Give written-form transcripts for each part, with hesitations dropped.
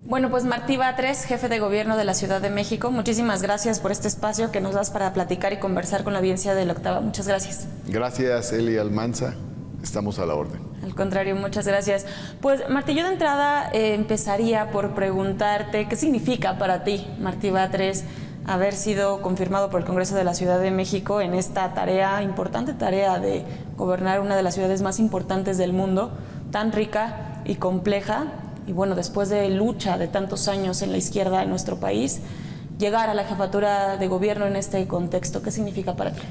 Bueno, pues Martí Batres, jefe de gobierno de la Ciudad de México, muchísimas gracias por este espacio que nos das para platicar y conversar con la audiencia de La Octava. Muchas gracias. Gracias, Eli Almanza. Estamos a la orden. Al contrario, muchas gracias. Pues Martí, yo de entrada empezaría por preguntarte qué significa para ti, Martí Batres, haber sido confirmado por el Congreso de la Ciudad de México en esta tarea, importante tarea de gobernar una de las ciudades más importantes del mundo, tan rica y compleja. Y bueno, después de lucha de tantos años en la izquierda en nuestro país, llegar a la jefatura de gobierno en este contexto, ¿qué significa para ti?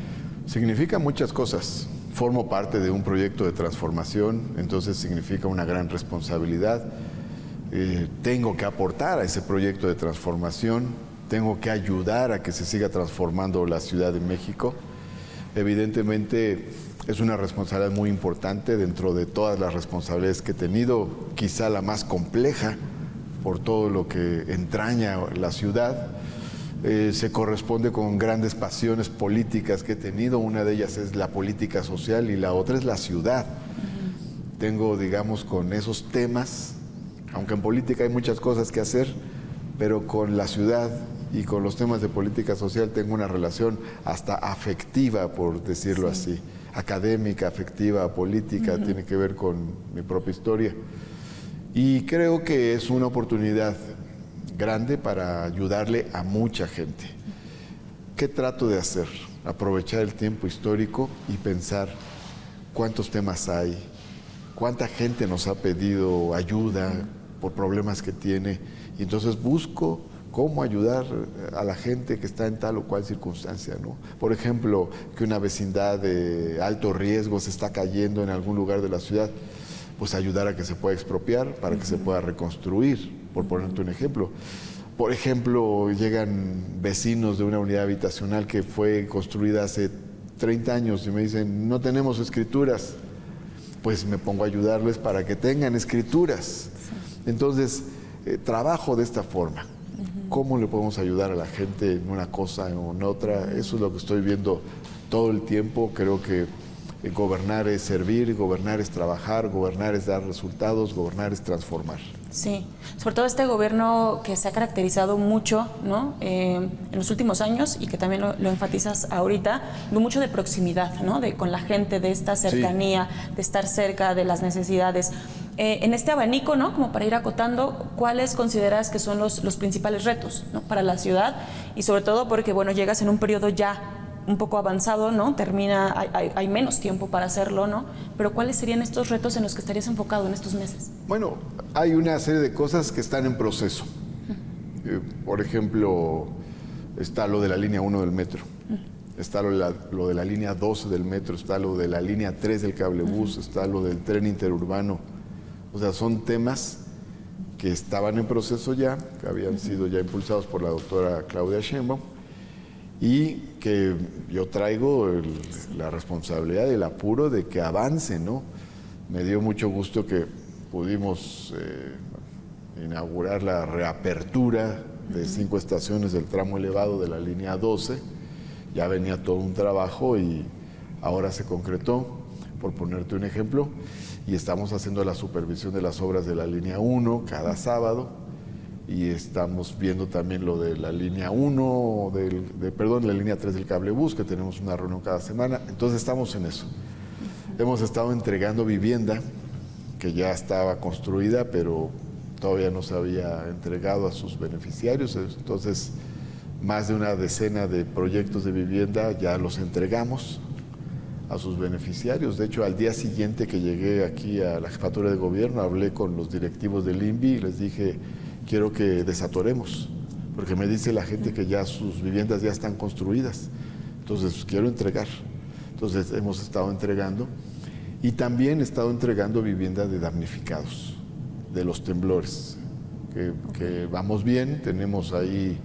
Significa muchas cosas. Formo parte de un proyecto de transformación, entonces significa una gran responsabilidad. Tengo que aportar a ese proyecto de transformación, tengo que ayudar a que se siga transformando la Ciudad de México. Evidentemente es una responsabilidad muy importante dentro de todas las responsabilidades que he tenido, quizá la más compleja por todo lo que entraña la ciudad. Se corresponde con grandes pasiones políticas que he tenido, una de ellas es la política social y la otra es la ciudad. Tengo, digamos, con esos temas, aunque en política hay muchas cosas que hacer, pero con la ciudad y con los temas de política social tengo una relación hasta afectiva, por decirlo así, académica, afectiva, política, tiene que ver con mi propia historia. Y creo que es una oportunidad grande para ayudarle a mucha gente. ¿Qué trato de hacer? Aprovechar el tiempo histórico y pensar cuántos temas hay, cuánta gente nos ha pedido ayuda por problemas que tiene, y entonces busco cómo ayudar a la gente que está en tal o cual circunstancia, ¿no? Por ejemplo, que una vecindad de alto riesgo se está cayendo en algún lugar de la ciudad, pues ayudar a que se pueda expropiar para que se pueda reconstruir, por ponerte un ejemplo. Por ejemplo, llegan vecinos de una unidad habitacional que fue construida hace 30 años y me dicen, no tenemos escrituras. Pues me pongo a ayudarles para que tengan escrituras. Entonces, trabajo de esta forma. ¿Cómo le podemos ayudar a la gente en una cosa o en otra? Eso es lo que estoy viendo todo el tiempo. Creo que gobernar es servir, gobernar es trabajar, gobernar es dar resultados, gobernar es transformar. Sí, sobre todo este gobierno que se ha caracterizado mucho, ¿no? En los últimos años, y que también lo enfatizas ahorita, de mucho de proximidad, ¿no? Con la gente, de esta cercanía, sí, de estar cerca de las necesidades. En este abanico, ¿no? Como para ir acotando, ¿cuáles consideras que son los principales retos, ¿no? Para la ciudad? Y sobre todo porque, bueno, llegas en un periodo ya un poco avanzado, ¿no? Hay menos tiempo para hacerlo, ¿no? Pero ¿cuáles serían estos retos en los que estarías enfocado en estos meses? Bueno, hay una serie de cosas que están en proceso. Por ejemplo, está lo de la línea 1 del metro, está lo de la línea 12 del metro, está lo de la línea 3 del cablebús, está lo del tren interurbano. O sea, son temas que estaban en proceso ya, que habían sido ya impulsados por la doctora Claudia Sheinbaum, y que yo traigo la responsabilidad y el apuro de que avance, ¿no? Me dio mucho gusto que pudimos inaugurar la reapertura de 5 estaciones del tramo elevado de la línea 12. Ya venía todo un trabajo y ahora se concretó, por ponerte un ejemplo, y estamos haciendo la supervisión de las obras de la línea 1 cada sábado. Y estamos viendo también lo de la línea 1, la línea 3 del cablebús, que tenemos una reunión cada semana. Entonces estamos en eso. Hemos estado entregando vivienda que ya estaba construida, pero todavía no se había entregado a sus beneficiarios. Entonces, más de una decena de proyectos de vivienda ya los entregamos a sus beneficiarios. De hecho, al día siguiente que llegué aquí a la jefatura de gobierno, hablé con los directivos del INVI y les dije, quiero que desatoremos, porque me dice la gente que ya sus viviendas ya están construidas. Entonces, quiero entregar. Entonces, hemos estado entregando. Y también he estado entregando vivienda de damnificados, de los temblores, que vamos bien. Tenemos ahí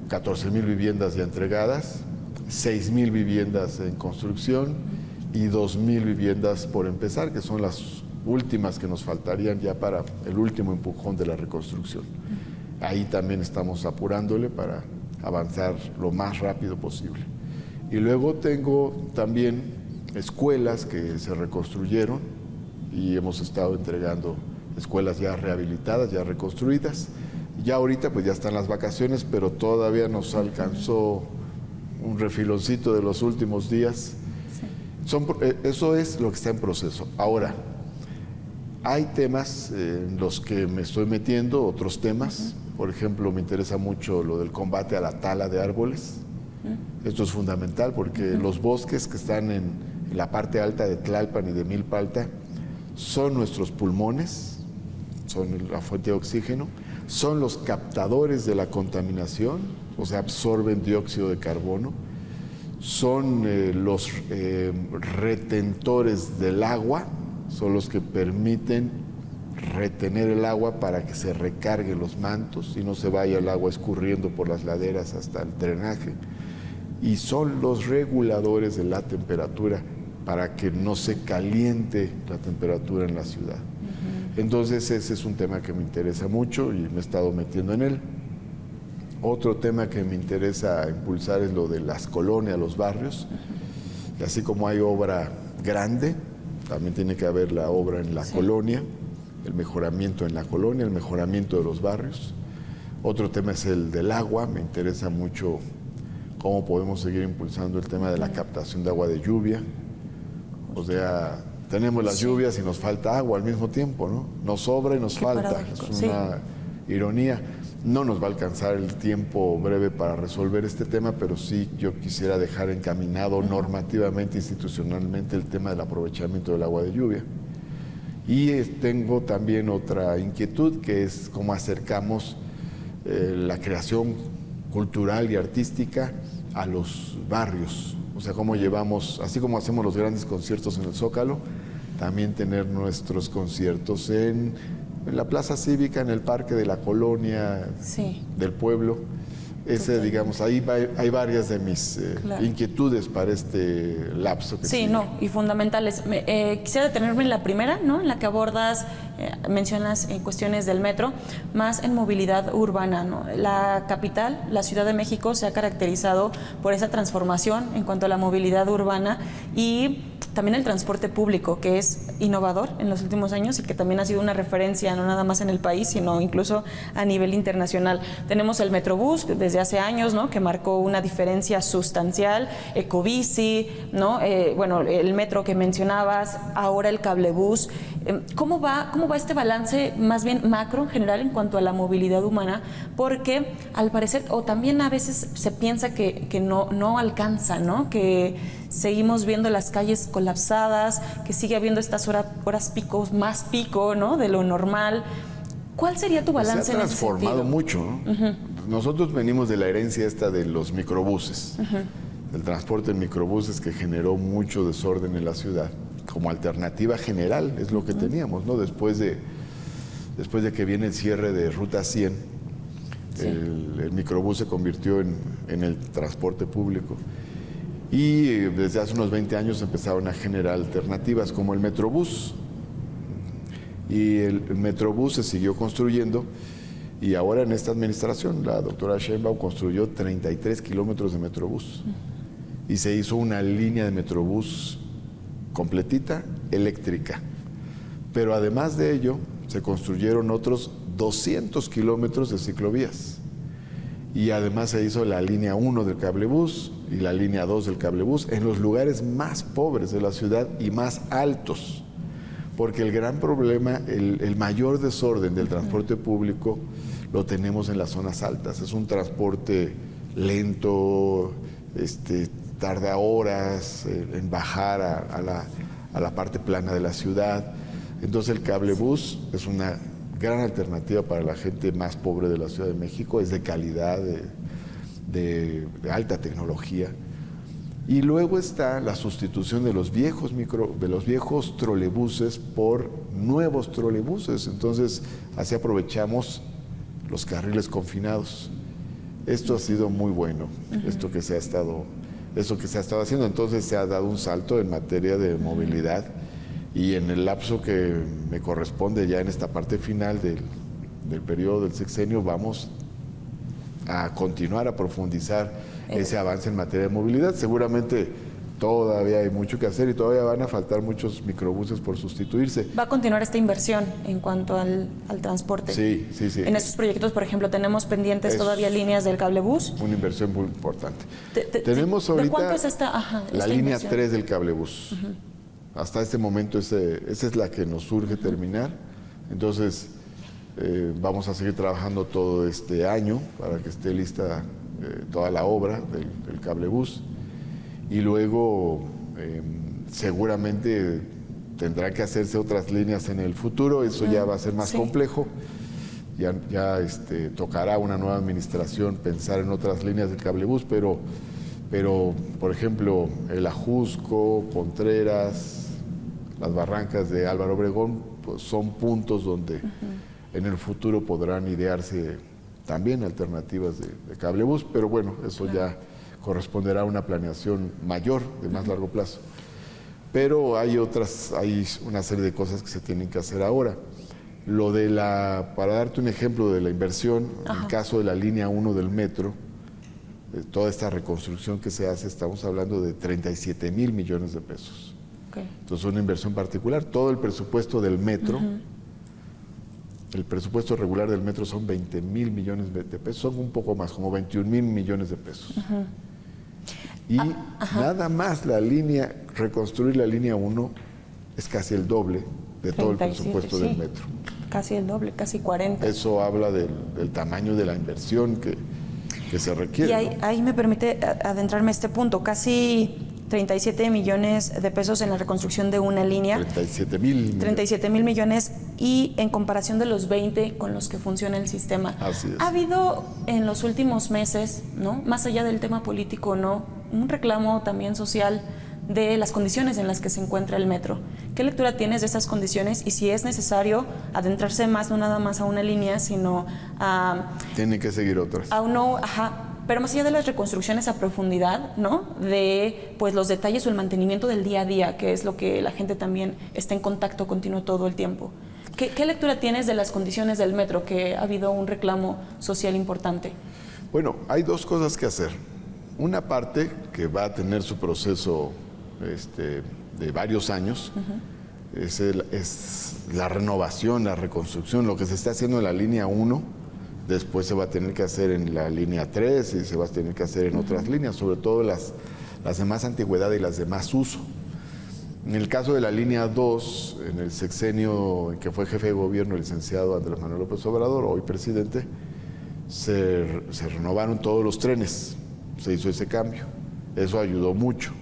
14,000 viviendas ya entregadas, 6,000 viviendas en construcción y 2,000 viviendas por empezar, que son las últimas que nos faltarían ya para el último empujón de la reconstrucción. Ahí también estamos apurándole para avanzar lo más rápido posible. Y luego tengo también escuelas que se reconstruyeron y hemos estado entregando escuelas ya rehabilitadas, ya reconstruidas. Ya ahorita pues ya están las vacaciones, pero todavía nos alcanzó un refiloncito de los últimos días. Sí. Eso es lo que está en proceso. Ahora, hay temas en los que me estoy metiendo, otros temas. Por ejemplo, me interesa mucho lo del combate a la tala de árboles. Esto es fundamental porque los bosques que están en la parte alta de Tlalpan y de Milpa son nuestros pulmones, son la fuente de oxígeno, son los captadores de la contaminación, o sea, absorben dióxido de carbono, son los retentores del agua, son los que permiten retener el agua para que se recarguen los mantos y no se vaya el agua escurriendo por las laderas hasta el drenaje. Y son los reguladores de la temperatura para que no se caliente la temperatura en la ciudad. Entonces ese es un tema que me interesa mucho y me he estado metiendo en él. Otro tema que me interesa impulsar es lo de las colonias, los barrios. Y así como hay obra grande, también tiene que haber la obra en la colonia, el mejoramiento en la colonia, el mejoramiento de los barrios. Otro tema es el del agua. Me interesa mucho cómo podemos seguir impulsando el tema de la captación de agua de lluvia. O sea, tenemos las lluvias y nos falta agua al mismo tiempo, ¿no? Nos sobra y nos falta. Es una ironía. No nos va a alcanzar el tiempo breve para resolver este tema, pero sí yo quisiera dejar encaminado normativamente, institucionalmente, el tema del aprovechamiento del agua de lluvia. Y tengo también otra inquietud, que es cómo acercamos la creación cultural y artística a los barrios. O sea, cómo llevamos, así como hacemos los grandes conciertos en el Zócalo, también tener nuestros conciertos en la plaza cívica, en el parque de la colonia, del pueblo. Ese, digamos, ahí hay varias de mis inquietudes para este lapso que sigue. Y fundamentales. Quisiera detenerme en la primera, ¿no? En la que abordas, mencionas cuestiones del metro, más en movilidad urbana, ¿no? La capital, la Ciudad de México, se ha caracterizado por esa transformación en cuanto a la movilidad urbana y también el transporte público, que es innovador en los últimos años y que también ha sido una referencia no nada más en el país, sino incluso a nivel internacional. Tenemos el Metrobús desde hace años, ¿no? Que marcó una diferencia sustancial, Ecobici, ¿no? Bueno, el metro que mencionabas, ahora el cablebús. ¿Cómo va este balance más bien macro en general en cuanto a la movilidad humana? Porque al parecer, o también a veces se piensa que no alcanza, ¿no? Que seguimos viendo las calles colapsadas, que sigue habiendo estas horas picos, más pico, ¿no? De lo normal. ¿Cuál sería tu balance en ese sentido? Se ha transformado mucho, ¿no? Nosotros venimos de la herencia esta de los microbuses, del transporte en microbuses que generó mucho desorden en la ciudad. Como alternativa general es lo que teníamos, ¿no? Después de que viene el cierre de Ruta 100, el microbús se convirtió en el transporte público. Y desde hace unos 20 años empezaron a generar alternativas como el Metrobús. Y el Metrobús se siguió construyendo y ahora en esta administración la doctora Sheinbaum construyó 33 kilómetros de Metrobús y se hizo una línea de Metrobús completita, eléctrica. Pero además de ello se construyeron otros 200 kilómetros de ciclovías. Y además se hizo la línea 1 del cablebús y la línea 2 del cablebús en los lugares más pobres de la ciudad y más altos. Porque el gran problema, el mayor desorden del transporte público lo tenemos en las zonas altas. Es un transporte lento, tarda horas en bajar a la parte plana de la ciudad. Entonces el cablebús es una gran alternativa para la gente más pobre de la Ciudad de México, es de calidad, de alta tecnología. Y luego está la sustitución de los viejos trolebuses por nuevos trolebuses. Entonces así aprovechamos los carriles confinados. Esto ha sido muy bueno, esto que se ha estado haciendo. Entonces se ha dado un salto en materia de movilidad. Y en el lapso que me corresponde ya en esta parte final del periodo del sexenio vamos a continuar a profundizar ese avance en materia de movilidad. Seguramente todavía hay mucho que hacer y todavía van a faltar muchos microbuses por sustituirse. ¿Va a continuar esta inversión en cuanto al transporte? Sí. En estos proyectos, por ejemplo, tenemos pendientes todavía líneas del cablebús. Una inversión muy importante. Tenemos ahorita ¿de cuánto es la esta línea inversión? 3 del cablebús. Hasta este momento esa es la que nos surge terminar. Entonces vamos a seguir trabajando todo este año para que esté lista toda la obra del cablebús. Y luego seguramente tendrá que hacerse otras líneas en el futuro, eso ya va a ser más complejo. Ya tocará a una nueva administración pensar en otras líneas del cablebús, pero por ejemplo, el Ajusco, Contreras, las Barrancas de Álvaro Obregón, pues son puntos donde en el futuro podrán idearse también alternativas de cablebús, pero bueno, eso ya corresponderá a una planeación mayor, de más largo plazo. Pero hay una serie de cosas que se tienen que hacer ahora. Para darte un ejemplo de la inversión, en el caso de la línea 1 del metro, toda esta reconstrucción que se hace, estamos hablando de 37 mil millones de pesos. Entonces, una inversión particular. Todo el presupuesto del metro, el presupuesto regular del metro son 20 mil millones de pesos, son un poco más, como 21 mil millones de pesos. Y nada más reconstruir la línea 1 es casi el doble de todo el presupuesto del metro. Casi el doble, casi 40. Eso habla del tamaño de la inversión que se requiere. Y ahí me permite adentrarme a este punto, casi 37 millones de pesos en la reconstrucción de una línea. 37 mil millones, y en comparación de los 20 con los que funciona el sistema. Así es. Ha habido en los últimos meses, ¿no?, más allá del tema político, ¿no?, un reclamo también social de las condiciones en las que se encuentra el metro. ¿Qué lectura tienes de esas condiciones y si es necesario adentrarse más, no nada más a una línea, sino a... Tienen que seguir otras. Pero más allá de las reconstrucciones a profundidad, ¿no?, de pues los detalles o el mantenimiento del día a día, que es lo que la gente también está en contacto continuo todo el tiempo. ¿Qué lectura tienes de las condiciones del metro, que ha habido un reclamo social importante? Bueno, hay dos cosas que hacer. Una parte que va a tener su proceso de varios años, es la renovación, la reconstrucción, lo que se está haciendo en la línea 1, después se va a tener que hacer en la línea 3 y se va a tener que hacer en otras líneas, sobre todo las de más antigüedad y las de más uso. En el caso de la línea 2, en el sexenio en que fue jefe de gobierno el licenciado Andrés Manuel López Obrador, hoy presidente, se renovaron todos los trenes, se hizo ese cambio. Eso ayudó mucho.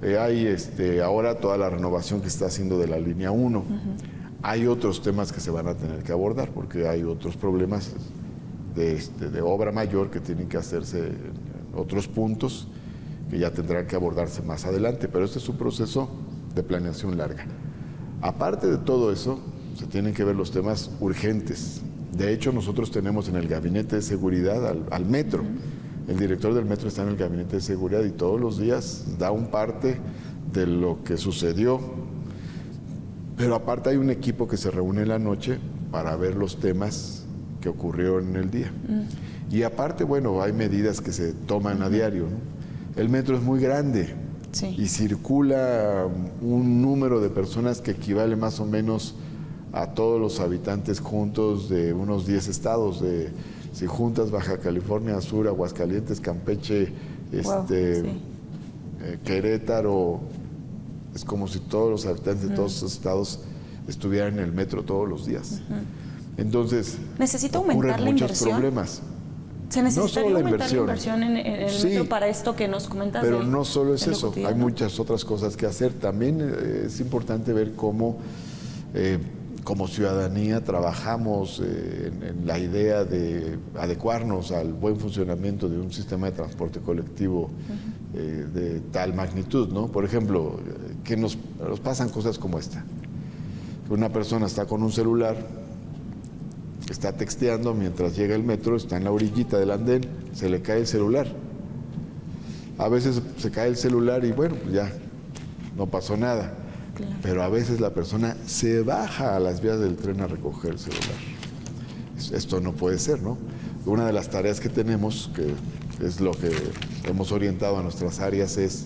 Hay ahora toda la renovación que está haciendo de la línea 1. Hay otros temas que se van a tener que abordar, porque hay otros problemas de obra mayor que tienen que hacerse en otros puntos que ya tendrán que abordarse más adelante, pero este es un proceso de planeación larga. Aparte de todo eso, se tienen que ver los temas urgentes. De hecho, nosotros tenemos en el gabinete de seguridad al metro. El director del metro está en el gabinete de seguridad y todos los días da un parte de lo que sucedió. Pero aparte hay un equipo que se reúne en la noche para ver los temas que ocurrieron en el día. Y aparte, bueno, hay medidas que se toman a diario, ¿no? El metro es muy grande y circula un número de personas que equivale más o menos a todos los habitantes juntos de unos 10 estados. Si juntas Baja California Sur, Aguascalientes, Campeche, Querétaro, es como si todos los habitantes de todos esos estados estuvieran en el metro todos los días. Entonces, necesita aumentar la inversión. Problemas. Se necesitaría aumentar la inversión en el metro para esto que nos comentas. Pero no solo es eso, hay muchas otras cosas que hacer. También es importante ver cómo como ciudadanía trabajamos en la idea de adecuarnos al buen funcionamiento de un sistema de transporte colectivo de tal magnitud, ¿no? Por ejemplo, que nos pasan cosas como esta. Una persona está con un celular, está texteando mientras llega el metro, está en la orillita del andén, se le cae el celular. A veces se cae el celular y bueno, pues ya no pasó nada. Claro. Pero a veces la persona se baja a las vías del tren a recoger el celular. Esto no puede ser, ¿no? Una de las tareas que tenemos, que es lo que hemos orientado a nuestras áreas, es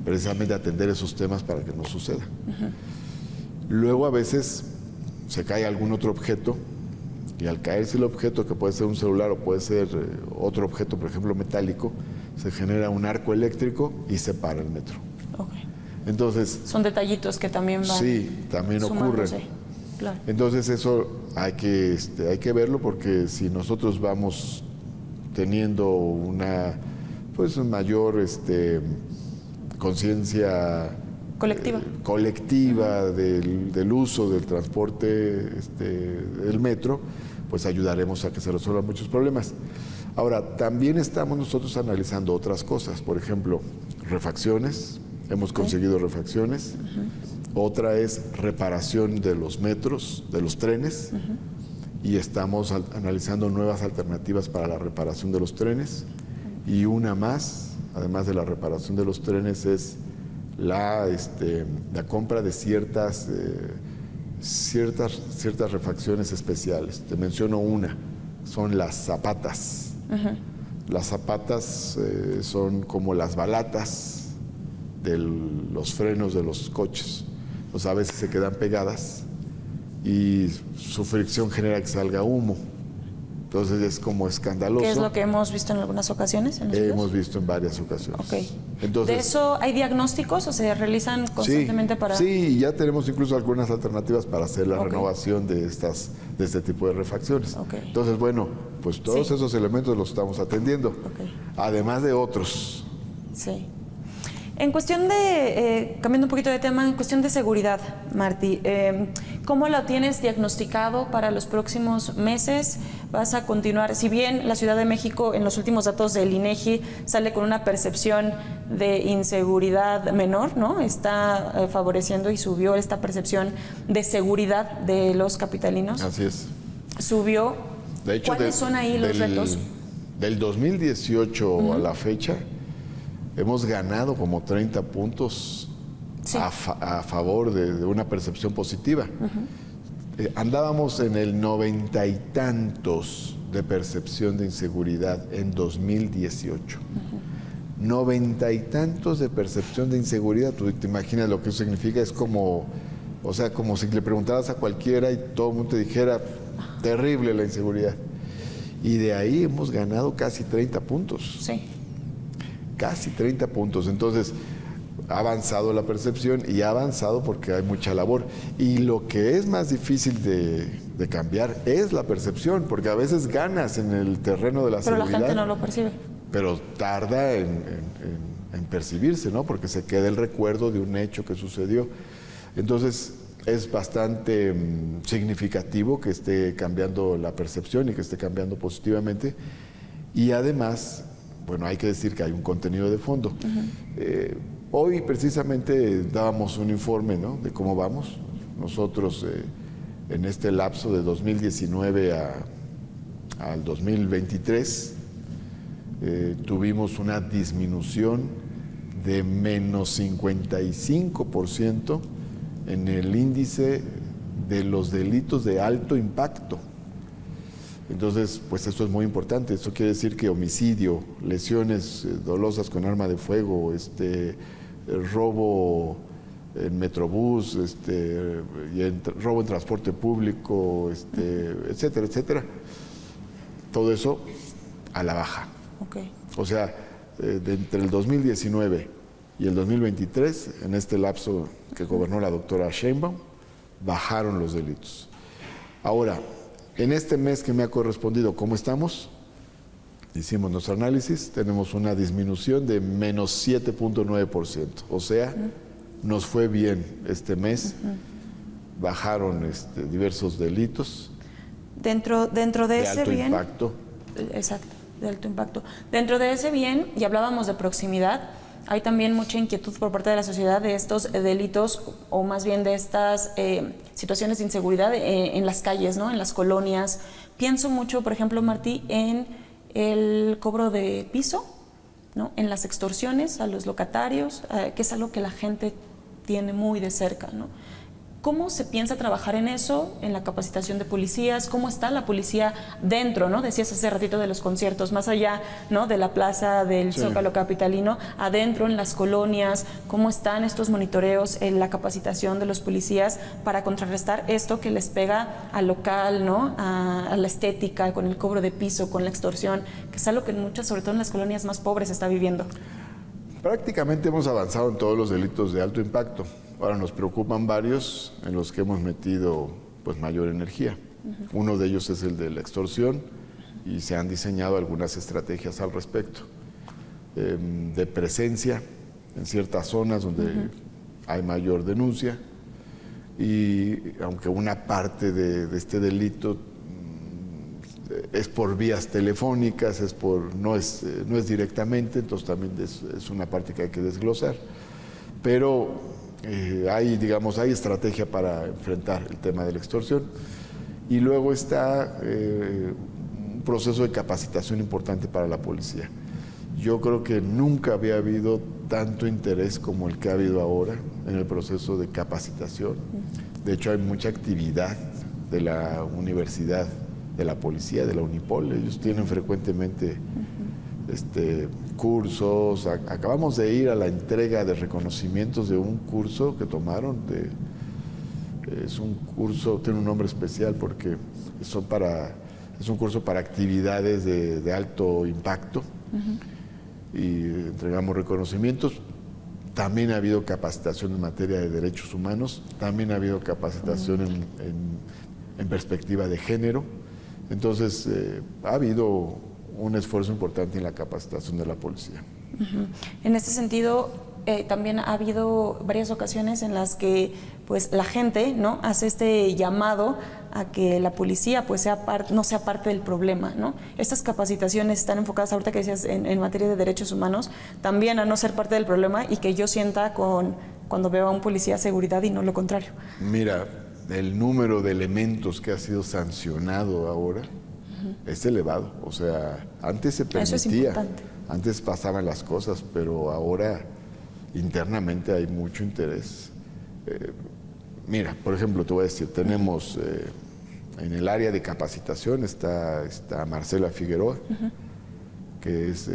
precisamente atender esos temas para que no suceda. Luego a veces se cae algún otro objeto y al caerse el objeto, que puede ser un celular o puede ser otro objeto, por ejemplo metálico, se genera un arco eléctrico y se para el metro. Okay. Entonces, son detallitos que también van. Sí, también ocurren. Claro. Entonces eso hay que verlo, porque si nosotros vamos teniendo una mayor conciencia colectiva del uso del transporte del metro, pues ayudaremos a que se resuelvan muchos problemas. Ahora, también estamos nosotros analizando otras cosas, por ejemplo, refacciones, hemos conseguido refacciones. Otra es reparación de los metros, de los trenes, y estamos analizando nuevas alternativas para la reparación de los trenes. Y una más, además de la reparación de los trenes, es la compra de ciertas refacciones especiales. Te menciono una, son las zapatas. Las zapatas son como las balatas de los frenos de los coches. Pues a veces se quedan pegadas y su fricción genera que salga humo. Entonces es como escandaloso. ¿Qué es lo que hemos visto en algunas ocasiones? Hemos visto en varias ocasiones. Okay. Entonces, ¿de eso hay diagnósticos o se realizan constantemente para...? Sí, ya tenemos incluso algunas alternativas para hacer la renovación de este tipo de refacciones. Entonces, bueno, pues todos esos elementos los estamos atendiendo, además de otros. Sí. En cuestión de, cambiando un poquito de tema, en cuestión de seguridad, Martí, ¿cómo lo tienes diagnosticado para los próximos meses? ¿Vas a continuar? Si bien la Ciudad de México, en los últimos datos del INEGI, sale con una percepción de inseguridad menor, ¿no? Está favoreciendo y subió esta percepción de seguridad de los capitalinos. Así es. Subió. De hecho, ¿cuáles son ahí los retos? Del 2018 a la fecha, hemos ganado como 30 puntos a favor de una percepción positiva. Andábamos en el 90 y tantos de percepción de inseguridad en 2018. 90 y tantos de percepción de inseguridad. Tú te imaginas lo que eso significa. Es como, como si le preguntaras a cualquiera y todo el mundo te dijera, terrible la inseguridad. Y de ahí hemos ganado casi 30 puntos. Sí. Casi 30 puntos. Entonces, ha avanzado la percepción y ha avanzado porque hay mucha labor. Y lo que es más difícil de cambiar es la percepción, porque a veces ganas en el terreno de la seguridad. Pero la gente no lo percibe. Pero tarda en percibirse, ¿no? Porque se queda el recuerdo de un hecho que sucedió. Entonces, es bastante significativo que esté cambiando la percepción y que esté cambiando positivamente. Y además, bueno, hay que decir que hay un contenido de fondo. Hoy precisamente dábamos un informe, ¿no?, de cómo vamos. Nosotros en este lapso de 2019 al 2023 tuvimos una disminución de menos 55% en el índice de los delitos de alto impacto. Entonces, pues esto es muy importante. Esto quiere decir que homicidio, lesiones dolosas con arma de fuego, robo en metrobús, robo en transporte público, etcétera, etcétera. Todo eso a la baja. O sea, entre el 2019 y el 2023, en este lapso que gobernó la doctora Sheinbaum, bajaron los delitos. Ahora, en este mes que me ha correspondido, ¿cómo estamos? Hicimos nuestro análisis, tenemos una disminución de menos 7.9%. O sea, nos fue bien este mes, bajaron diversos delitos. Dentro de ese alto bien. Impacto. Exacto, de alto impacto. Dentro de ese bien, y hablábamos de proximidad, hay también mucha inquietud por parte de la sociedad de estos delitos, o más bien de estas situaciones de inseguridad en las calles, ¿no?, en las colonias. Pienso mucho, por ejemplo, Martí, en el cobro de piso, ¿no?, en las extorsiones a los locatarios, que es algo que la gente tiene muy de cerca, ¿no? ¿Cómo se piensa trabajar en eso, en la capacitación de policías? ¿Cómo está la policía dentro, ¿no? Decías hace ratito de los conciertos, más allá, ¿no? De la plaza del Zócalo capitalino, adentro en las colonias, ¿cómo están estos monitoreos en la capacitación de los policías para contrarrestar esto que les pega al local, ¿no? A la estética, con el cobro de piso, con la extorsión, que es algo que muchas, sobre todo en las colonias más pobres, se está viviendo? Prácticamente hemos avanzado en todos los delitos de alto impacto. Ahora nos preocupan varios en los que hemos metido pues mayor energía. Uno de ellos es el de la extorsión y se han diseñado algunas estrategias al respecto. De presencia en ciertas zonas donde hay mayor denuncia y aunque una parte de este delito es por vías telefónicas, no es directamente, entonces también es una parte que hay que desglosar. Pero hay estrategia para enfrentar el tema de la extorsión. Y luego está un proceso de capacitación importante para la policía. Yo creo que nunca había habido tanto interés como el que ha habido ahora en el proceso de capacitación. De hecho, hay mucha actividad de la universidad, de la policía, de la Unipol. Ellos tienen frecuentemente cursos. Acabamos de ir a la entrega de reconocimientos de un curso que tomaron. Es un curso, tiene un nombre especial porque es un curso para actividades de alto impacto. Y entregamos reconocimientos. También ha habido capacitación en materia de derechos humanos, también ha habido capacitación en perspectiva de género. Entonces, ha habido un esfuerzo importante en la capacitación de la policía. En este sentido, también ha habido varias ocasiones en las que pues, la gente, ¿no?, hace este llamado a que la policía pues, no sea parte del problema, ¿no? Estas capacitaciones están enfocadas, ahorita que decías, en materia de derechos humanos, también a no ser parte del problema y que yo sienta cuando veo a un policía de seguridad y no lo contrario. Mira, el número de elementos que ha sido sancionado ahora es elevado. O sea, antes se permitía, antes pasaban las cosas, pero ahora internamente hay mucho interés. Mira, por ejemplo, te voy a decir, tenemos en el área de capacitación está Marcela Figueroa, que es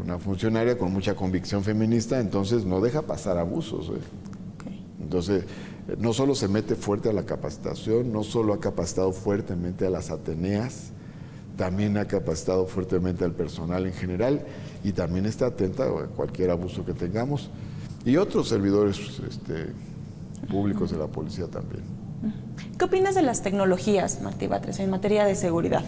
una funcionaria con mucha convicción feminista, entonces no deja pasar abusos. Entonces, no solo se mete fuerte a la capacitación, no solo ha capacitado fuertemente a las Ateneas, también ha capacitado fuertemente al personal en general y también está atenta a cualquier abuso que tengamos. Y otros servidores públicos de la policía también. ¿Qué opinas de las tecnologías, Martí Batres, en materia de seguridad?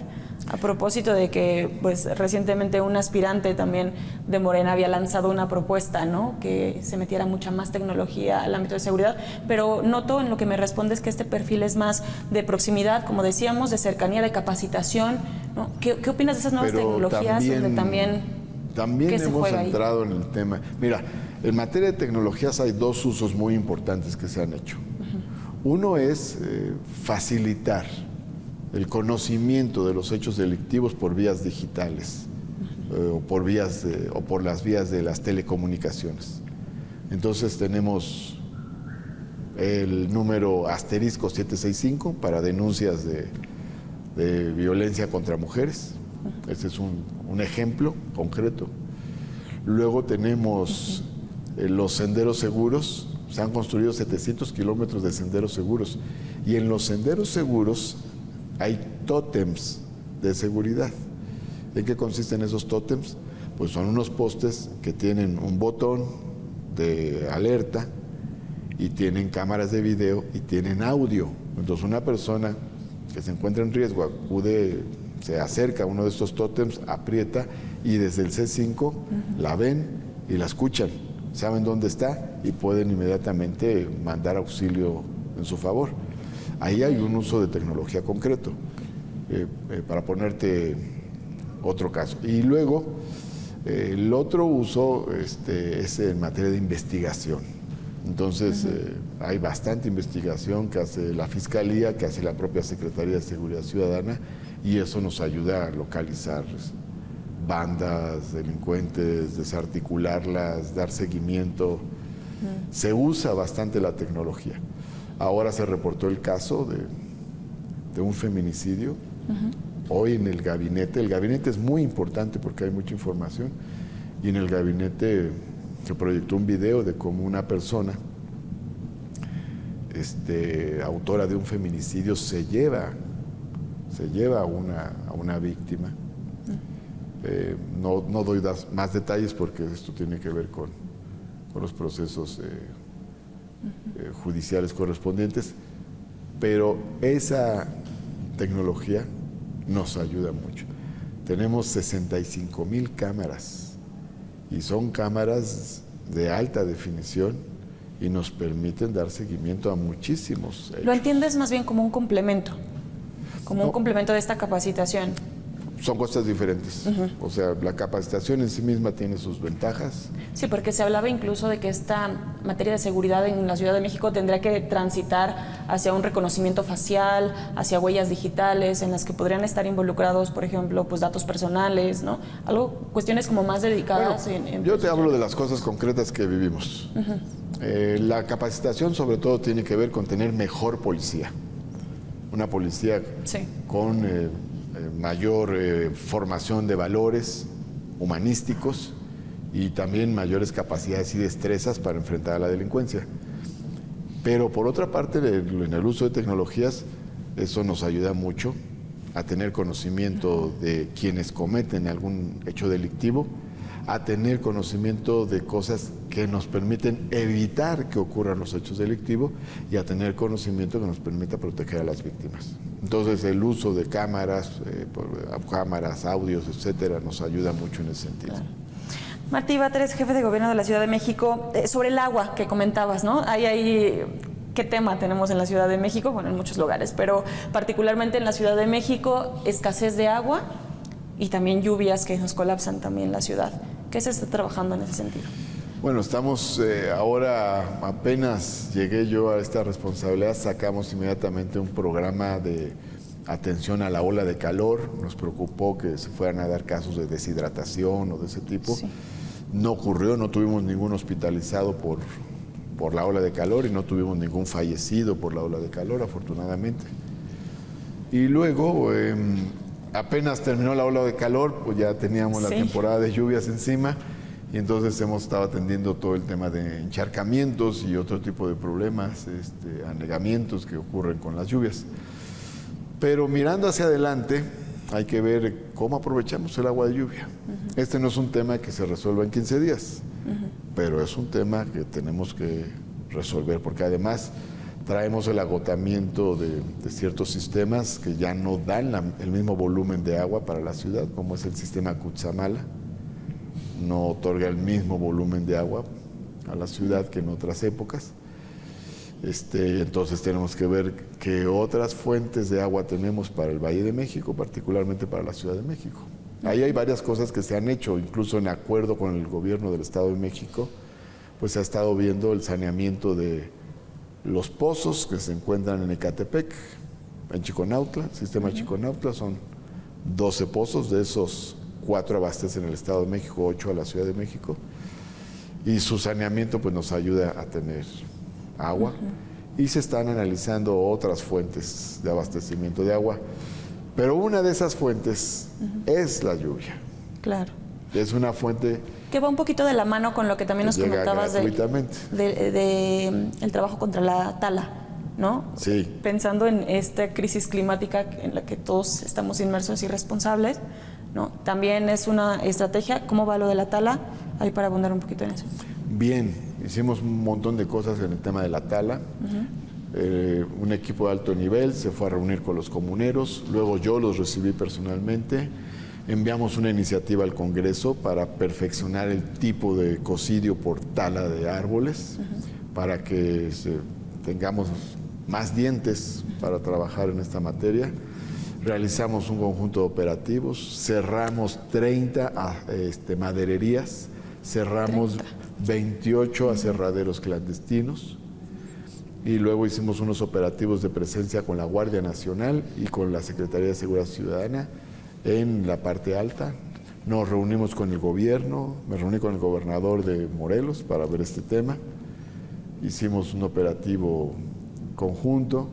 A propósito de que pues, recientemente un aspirante también de Morena había lanzado una propuesta, ¿no?, que se metiera mucha más tecnología al ámbito de seguridad, pero noto en lo que me respondes que este perfil es más de proximidad, como decíamos, de cercanía, de capacitación, ¿no? ¿Qué opinas de esas nuevas tecnologías donde también se hemos juega entrado ahí? en el tema? Mira, en materia de tecnologías hay dos usos muy importantes que se han hecho. Uno es facilitar el conocimiento de los hechos delictivos por vías digitales o por las vías de las telecomunicaciones. Entonces tenemos el número asterisco 765 para denuncias de violencia contra mujeres. Ese es un ejemplo concreto. Luego tenemos los senderos seguros. Se han construido 700 kilómetros de senderos seguros y en los senderos seguros hay tótems de seguridad. ¿En qué consisten esos tótems? Pues son unos postes que tienen un botón de alerta y tienen cámaras de video y tienen audio. Entonces una persona que se encuentra en riesgo se acerca a uno de estos tótems, aprieta y desde el C5 la ven y la escuchan. Saben dónde está y pueden inmediatamente mandar auxilio en su favor. Ahí hay un uso de tecnología concreto, para ponerte otro caso. Y luego, el otro uso es en materia de investigación. Entonces, hay bastante investigación que hace la Fiscalía, que hace la propia Secretaría de Seguridad Ciudadana, y eso nos ayuda a localizar bandas, delincuentes, desarticularlas, dar seguimiento. Se usa bastante la tecnología. Ahora se reportó el caso de un feminicidio. Hoy en el gabinete es muy importante porque hay mucha información, y en el gabinete se proyectó un video de cómo una persona, autora de un feminicidio, se lleva a una víctima. No doy más detalles porque esto tiene que ver con los procesos judiciales correspondientes, pero esa tecnología nos ayuda mucho. Tenemos 65,000 cámaras y son cámaras de alta definición y nos permiten dar seguimiento a muchísimos hechos. ¿Lo entiendes más bien como un complemento? Como un complemento de esta capacitación. Son cosas diferentes. O sea, la capacitación en sí misma tiene sus ventajas. Sí, porque se hablaba incluso de que esta materia de seguridad en la Ciudad de México tendría que transitar hacia un reconocimiento facial, hacia huellas digitales, en las que podrían estar involucrados, por ejemplo, pues datos personales, ¿no? Cuestiones como más dedicadas. Bueno, yo te hablo de las cosas concretas que vivimos. La capacitación sobre todo tiene que ver con tener mejor policía. Una policía con mayor formación de valores humanísticos y también mayores capacidades y destrezas para enfrentar a la delincuencia. Pero por otra parte, en el uso de tecnologías, eso nos ayuda mucho a tener conocimiento de quienes cometen algún hecho delictivo, a tener conocimiento de cosas que nos permiten evitar que ocurran los hechos delictivos y a tener conocimiento que nos permita proteger a las víctimas. Entonces, el uso de cámaras, audios, etcétera, nos ayuda mucho en ese sentido. Claro. Martí Batres, jefe de gobierno de la Ciudad de México, sobre el agua que comentabas, ¿no? ¿Qué tema tenemos en la Ciudad de México? Bueno, en muchos lugares, pero particularmente en la Ciudad de México, escasez de agua y también lluvias que nos colapsan también la ciudad. ¿Qué se está trabajando en ese sentido? Bueno, estamos ahora, apenas llegué yo a esta responsabilidad, sacamos inmediatamente un programa de atención a la ola de calor. Nos preocupó que se fueran a dar casos de deshidratación o de ese tipo. Sí. No ocurrió, no tuvimos ningún hospitalizado por la ola de calor y no tuvimos ningún fallecido por la ola de calor, afortunadamente. Y luego, apenas terminó la ola de calor, pues ya teníamos la temporada de lluvias encima. Y entonces hemos estado atendiendo todo el tema de encharcamientos y otro tipo de problemas, anegamientos que ocurren con las lluvias. Pero mirando hacia adelante, hay que ver cómo aprovechamos el agua de lluvia. Este no es un tema que se resuelva en 15 días, pero es un tema que tenemos que resolver, porque además traemos el agotamiento de ciertos sistemas que ya no dan el mismo volumen de agua para la ciudad, como es el sistema Cutzamala. No otorga el mismo volumen de agua a la ciudad que en otras épocas. Entonces tenemos que ver qué otras fuentes de agua tenemos para el Valle de México, particularmente para la Ciudad de México. Ahí hay varias cosas que se han hecho, incluso en acuerdo con el gobierno del Estado de México, pues se ha estado viendo el saneamiento de los pozos que se encuentran en Ecatepec, en Chiconautla, el sistema Chiconautla, son 12 pozos, de esos 4 abastecen el Estado de México, 8 a la Ciudad de México, y su saneamiento pues nos ayuda a tener agua, y se están analizando otras fuentes de abastecimiento de agua, pero una de esas fuentes es la lluvia. Claro. Es una fuente que va un poquito de la mano con lo que también nos comentabas de el trabajo contra la tala, ¿no? Sí. Pensando en esta crisis climática en la que todos estamos inmersos y responsables, ¿no? También es una estrategia. ¿Cómo va lo de la tala? Ahí para abundar un poquito en eso. Bien, hicimos un montón de cosas en el tema de la tala. Un equipo de alto nivel se fue a reunir con los comuneros, luego yo los recibí personalmente. Enviamos una iniciativa al Congreso para perfeccionar el tipo de ecocidio por tala de árboles, para que tengamos más dientes para trabajar en esta materia. Realizamos un conjunto de operativos, cerramos 30 madererías, cerramos 28 aserraderos clandestinos y luego hicimos unos operativos de presencia con la Guardia Nacional y con la Secretaría de Seguridad Ciudadana en la parte alta. Nos reunimos con el gobierno, me reuní con el gobernador de Morelos para ver este tema. Hicimos un operativo conjunto.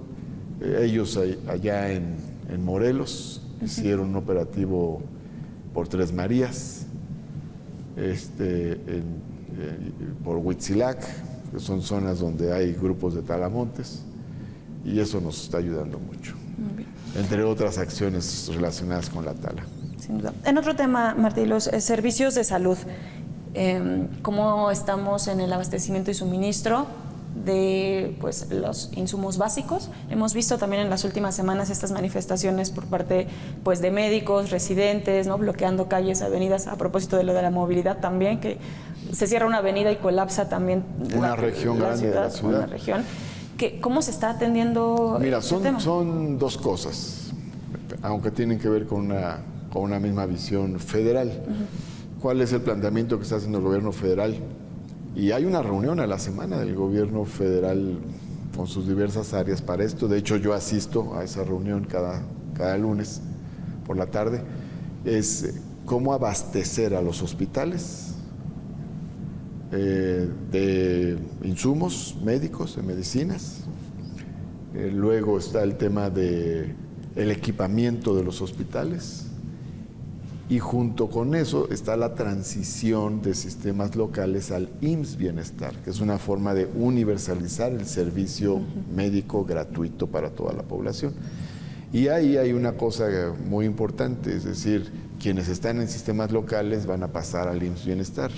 Ellos allá en Morelos hicieron un operativo por Tres Marías, por Huitzilac, que son zonas donde hay grupos de talamontes, y eso nos está ayudando mucho, entre otras acciones relacionadas con la tala. Sin duda. En otro tema, Martí, los servicios de salud, ¿cómo estamos en el abastecimiento y suministro de pues, los insumos básicos? Hemos visto también en las últimas semanas estas manifestaciones por parte pues, de médicos, residentes, ¿no? Bloqueando calles, avenidas, a propósito de lo de la movilidad también, que se cierra una avenida y colapsa también una región grande de la ciudad. Una región. ¿Cómo se está atendiendo? Mira, son dos cosas, aunque tienen que ver con una misma visión federal. ¿Cuál es el planteamiento que está haciendo el gobierno federal? Y hay una reunión a la semana del gobierno federal con sus diversas áreas para esto. De hecho, yo asisto a esa reunión cada lunes por la tarde. Es cómo abastecer a los hospitales de insumos médicos, de medicinas. Luego está el tema del equipamiento de los hospitales. Y junto con eso está la transición de sistemas locales al IMSS Bienestar, que es una forma de universalizar el servicio médico gratuito para toda la población. Y ahí hay una cosa muy importante, es decir, quienes están en sistemas locales van a pasar al IMSS Bienestar.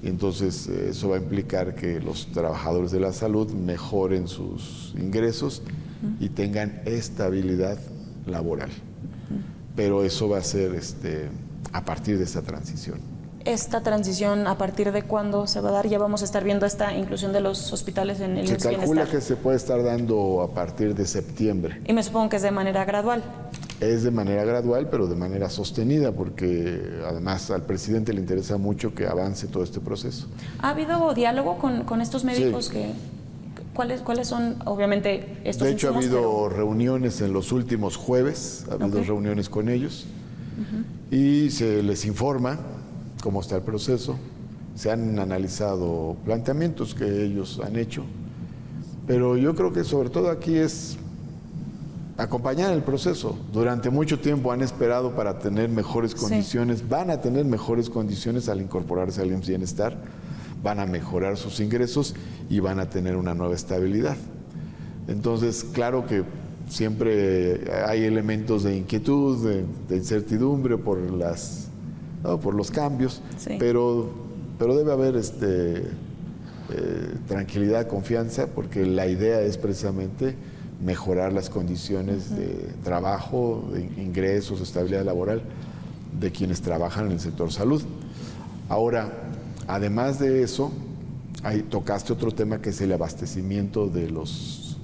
Y entonces eso va a implicar que los trabajadores de la salud mejoren sus ingresos y tengan estabilidad laboral. Pero eso va a ser a partir de esta transición. ¿Esta transición a partir de cuándo se va a dar? Ya vamos a estar viendo esta inclusión de los hospitales en el IMSS Bienestar. Se calcula que se puede estar dando a partir de septiembre. Y me supongo que es de manera gradual. Es de manera gradual, pero de manera sostenida, porque además al presidente le interesa mucho que avance todo este proceso. ¿Ha habido diálogo con estos médicos? Sí. ¿Cuáles son, obviamente, estos De hecho, insumos, ha habido reuniones en los últimos jueves, ha habido reuniones con ellos, y se les informa cómo está el proceso. Se han analizado planteamientos que ellos han hecho, pero yo creo que sobre todo aquí es acompañar el proceso. Durante mucho tiempo han esperado para tener mejores condiciones, van a tener mejores condiciones al incorporarse al IMSS Bienestar, van a mejorar sus ingresos y van a tener una nueva estabilidad. Entonces, claro que siempre hay elementos de inquietud, de incertidumbre por los cambios, pero debe haber tranquilidad, confianza, porque la idea es precisamente mejorar las condiciones de trabajo, de ingresos, estabilidad laboral de quienes trabajan en el sector salud. Ahora, además de eso, tocaste otro tema que es el abastecimiento de los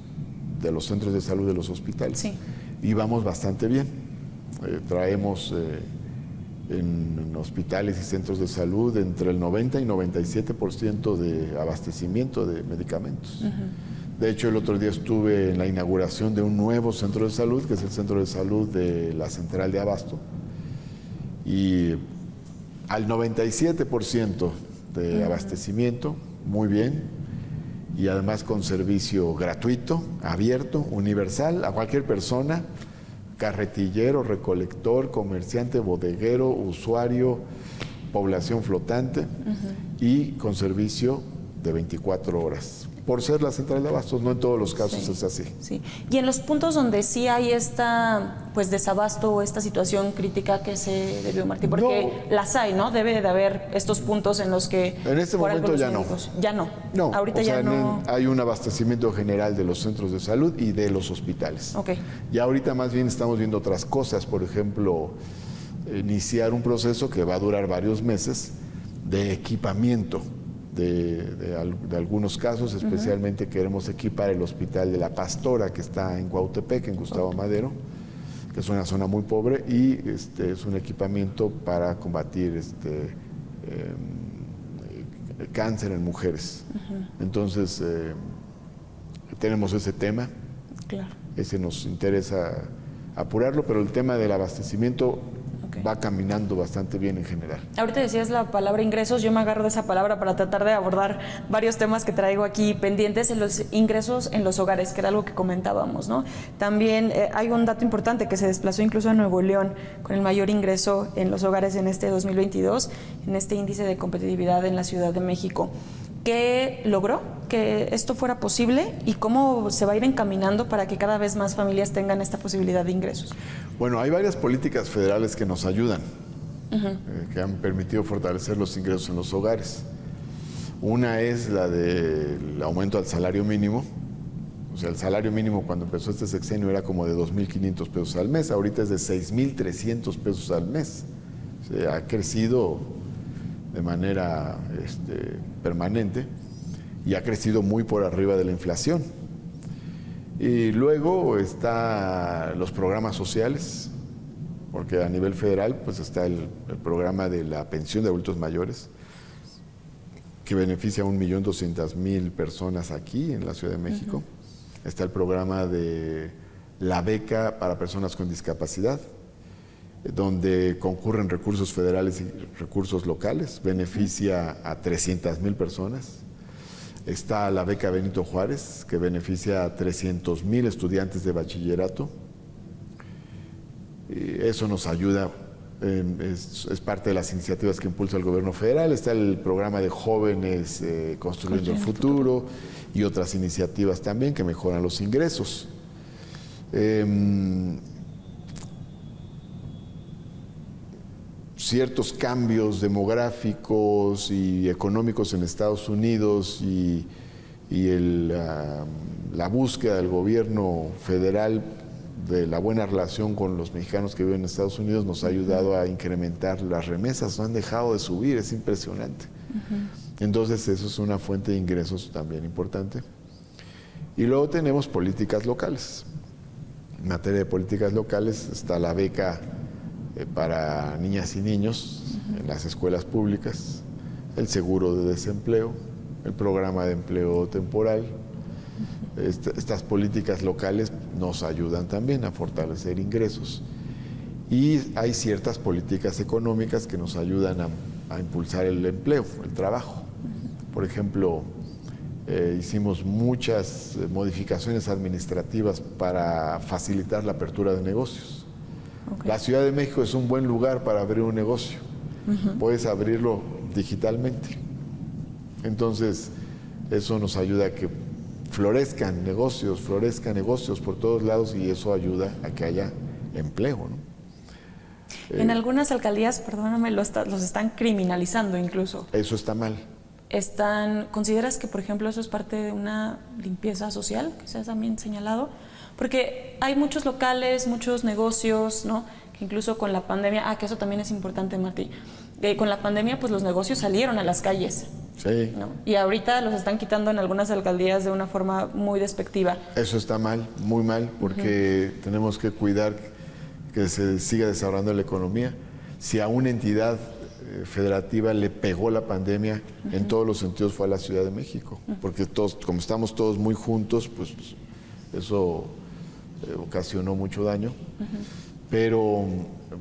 centros de salud, de los hospitales. Sí. Y vamos bastante bien. Traemos en hospitales y centros de salud entre el 90 y 97% de abastecimiento de medicamentos. De hecho, el otro día estuve en la inauguración de un nuevo centro de salud, que es el Centro de Salud de la Central de Abasto, y al 97% de abastecimiento, muy bien, y además con servicio gratuito, abierto, universal, a cualquier persona, carretillero, recolector, comerciante, bodeguero, usuario, población flotante, y con servicio de 24 horas. Por ser la central de abastos, no en todos los casos es así. Sí. Y en los puntos donde sí hay esta desabasto o esta situación crítica que se debió, Martí, porque las hay, ¿no? Debe de haber estos puntos en los que... En este momento ya no. Ya no. No, ahorita ya no. Hay un abastecimiento general de los centros de salud y de los hospitales. Ya ahorita más bien estamos viendo otras cosas, por ejemplo, iniciar un proceso que va a durar varios meses de equipamiento. De algunos casos, especialmente queremos equipar el hospital de La Pastora, que está en Cuautepec, en Gustavo Madero, que es una zona muy pobre, y es un equipamiento para combatir cáncer en mujeres. Entonces, tenemos ese tema, ese nos interesa apurarlo, pero el tema del abastecimiento va caminando bastante bien en general. Ahorita decías la palabra ingresos, yo me agarro de esa palabra para tratar de abordar varios temas que traigo aquí pendientes en los ingresos en los hogares, que era algo que comentábamos, ¿no? También hay un dato importante que se desplazó incluso a Nuevo León con el mayor ingreso en los hogares en este 2022, en este índice de competitividad en la Ciudad de México. ¿Qué logró que esto fuera posible y cómo se va a ir encaminando para que cada vez más familias tengan esta posibilidad de ingresos? Bueno, hay varias políticas federales que nos ayudan, que han permitido fortalecer los ingresos en los hogares. Una es la del aumento al salario mínimo. O sea, el salario mínimo cuando empezó este sexenio era como de 2.500 pesos al mes, ahorita es de 6.300 pesos al mes. O sea, ha crecido de manera permanente y ha crecido muy por arriba de la inflación. Y luego están los programas sociales, porque a nivel federal pues está el programa de la pensión de adultos mayores, que beneficia a 1.200.000 personas aquí en la Ciudad de México. Está el programa de la beca para personas con discapacidad, donde concurren recursos federales y recursos locales, beneficia a 300.000 personas. Está la beca Benito Juárez, que beneficia a 300.000 estudiantes de bachillerato. Y eso nos ayuda, es parte de las iniciativas que impulsa el gobierno federal. Está el programa de jóvenes construyendo el futuro y otras iniciativas también que mejoran los ingresos. Ciertos cambios demográficos y económicos en Estados Unidos y la búsqueda del gobierno federal de la buena relación con los mexicanos que viven en Estados Unidos nos ha ayudado a incrementar las remesas, no han dejado de subir, es impresionante. Entonces eso es una fuente de ingresos también importante. Y luego tenemos políticas locales. En materia de políticas locales está la beca para niñas y niños en las escuelas públicas, el seguro de desempleo, el programa de empleo temporal. Estas políticas locales nos ayudan también a fortalecer ingresos. Y hay ciertas políticas económicas que nos ayudan a impulsar el empleo, el trabajo. Por ejemplo, hicimos muchas modificaciones administrativas para facilitar la apertura de negocios. La Ciudad de México es un buen lugar para abrir un negocio. Puedes abrirlo digitalmente. Entonces, eso nos ayuda a que florezcan negocios por todos lados y eso ayuda a que haya empleo, ¿no? En algunas alcaldías, perdóname, los están criminalizando incluso. Eso está mal. ¿Consideras que, por ejemplo, eso es parte de una limpieza social que se ha también señalado? Porque hay muchos locales, muchos negocios, ¿no? Que incluso con la pandemia, que eso también es importante, Martí, con la pandemia pues los negocios salieron a las calles. Sí. ¿No? Y ahorita los están quitando en algunas alcaldías de una forma muy despectiva. Eso está mal, muy mal, porque tenemos que cuidar que se siga desarrollando la economía. Si a una entidad federativa le pegó la pandemia, en todos los sentidos fue a la Ciudad de México, porque todos, como estamos todos muy juntos, pues eso ocasionó mucho daño, pero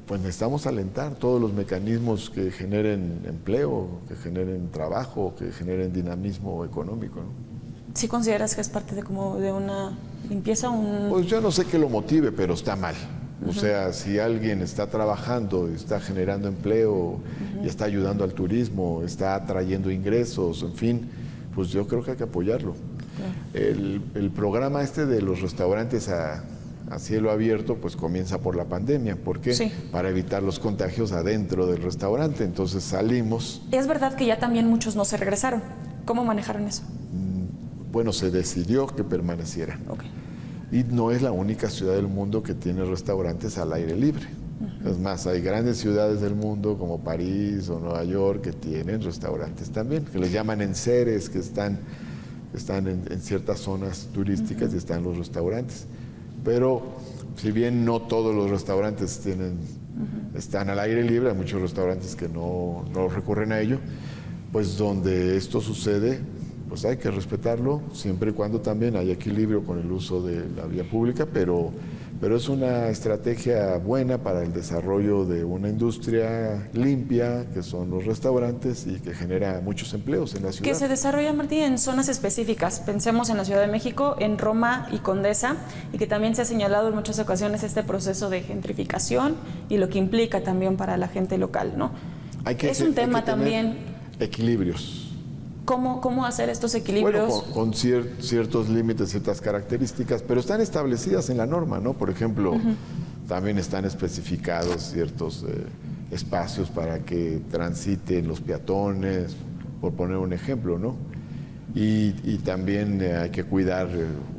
pues necesitamos alentar todos los mecanismos que generen empleo, que generen trabajo, que generen dinamismo económico, ¿no? ¿Sí consideras que es parte de como de una limpieza? Pues yo no sé qué lo motive, pero está mal. O sea, si alguien está trabajando, está generando empleo y está ayudando al turismo, está atrayendo ingresos, en fin, pues yo creo que hay que apoyarlo. El programa de los restaurantes a cielo abierto pues comienza por la pandemia. ¿Por qué? Sí. Para evitar los contagios adentro del restaurante. Entonces salimos. Es verdad que ya también muchos no se regresaron. ¿Cómo manejaron eso? Bueno, se decidió que permaneciera. Y no es la única ciudad del mundo que tiene restaurantes al aire libre. Es más, hay grandes ciudades del mundo como París o Nueva York que tienen restaurantes también, que les llaman enseres, que están en ciertas zonas turísticas y están los restaurantes. Pero si bien no todos los restaurantes están al aire libre, hay muchos restaurantes que no recurren a ello, pues donde esto sucede, pues hay que respetarlo, siempre y cuando también haya equilibrio con el uso de la vía pública, pero pero es una estrategia buena para el desarrollo de una industria limpia, que son los restaurantes, y que genera muchos empleos en la ciudad. Que se desarrolla, Martí, en zonas específicas. Pensemos en la Ciudad de México, en Roma y Condesa, y que también se ha señalado en muchas ocasiones este proceso de gentrificación y lo que implica también para la gente local, ¿no? Es un tema también. Equilibrios. ¿Cómo hacer estos equilibrios? Bueno, con ciertos límites, ciertas características, pero están establecidas en la norma, ¿no? Por ejemplo, también están especificados ciertos espacios para que transiten los peatones, por poner un ejemplo, ¿no? Y también hay que cuidar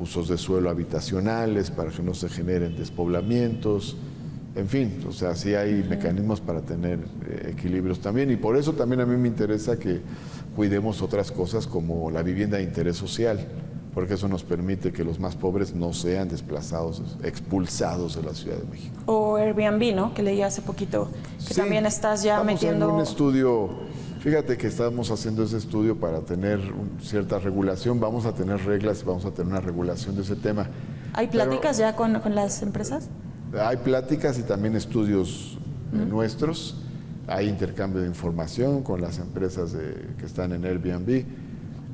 usos de suelo habitacionales para que no se generen despoblamientos. En fin, o sea, sí hay mecanismos para tener equilibrios también, y por eso también a mí me interesa que cuidemos otras cosas como la vivienda de interés social, porque eso nos permite que los más pobres no sean desplazados, expulsados de la Ciudad de México. O Airbnb, ¿no? Que leí hace poquito, que sí, también estás ya metiendo... Estamos en un estudio, fíjate que estamos haciendo ese estudio para tener cierta regulación, vamos a tener reglas y vamos a tener una regulación de ese tema. ¿Hay pláticas ya con las empresas? Hay pláticas y también estudios nuestros. Hay intercambio de información con las empresas que están en Airbnb,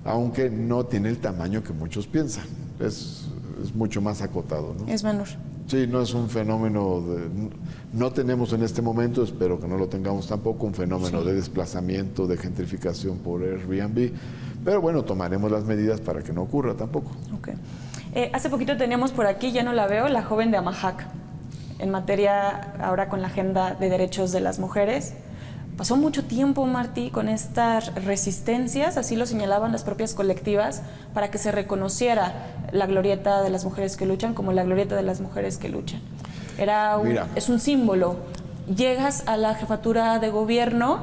aunque no tiene el tamaño que muchos piensan. Es mucho más acotado, ¿no? Es menor. Sí, no es un fenómeno no tenemos en este momento, espero que no lo tengamos tampoco, un fenómeno de desplazamiento, de gentrificación por Airbnb, pero bueno, tomaremos las medidas para que no ocurra tampoco. Okay. Hace poquito teníamos por aquí, ya no la veo, la joven de Amahac, en materia ahora con la agenda de derechos de las mujeres. Pasó mucho tiempo, Martí, con estas resistencias, así lo señalaban las propias colectivas, para que se reconociera la glorieta de las mujeres que luchan como la glorieta de las mujeres que luchan. Es un símbolo. Llegas a la jefatura de gobierno